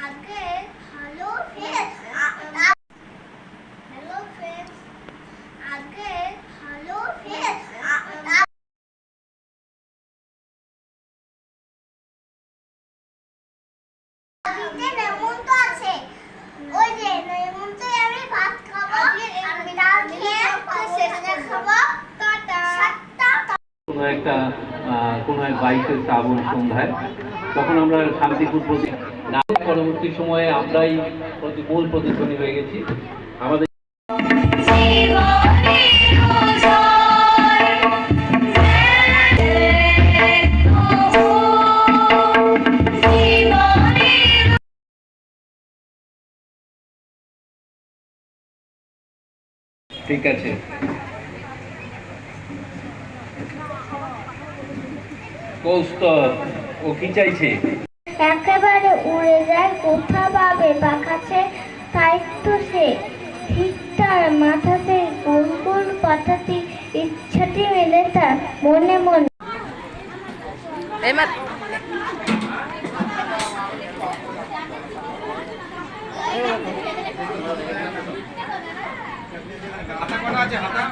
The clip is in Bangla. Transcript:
আগে হ্যালো ফ্রেন্ডস আগে হ্যালো ফ্রেন্ডস নেমন্ত আছে ওই যে নেমন্ত আমি ভাত খাবো আমি ডাল খেয়ে সেটা খাবো টাটা কোনো এক বাইশে শ্রাবণ সন্ধ্যায় তখন আমরা শান্তিপুর পরবর্তী সময়ে আমরাই মূল প্রতিধ্বনি হয়ে গেছি। আমাদের ঠিক আছে, কৌস্তব ও কি চাইছে? একেবারে উড়ে যায় কোথা পাবে পাখাছে, তাই তো সে ঠিক তার মাথাতে গোল গোল পাতাতে ইচ্ছাটি মেলে তার মনে মনে। হাতা কোনা আছে হাতা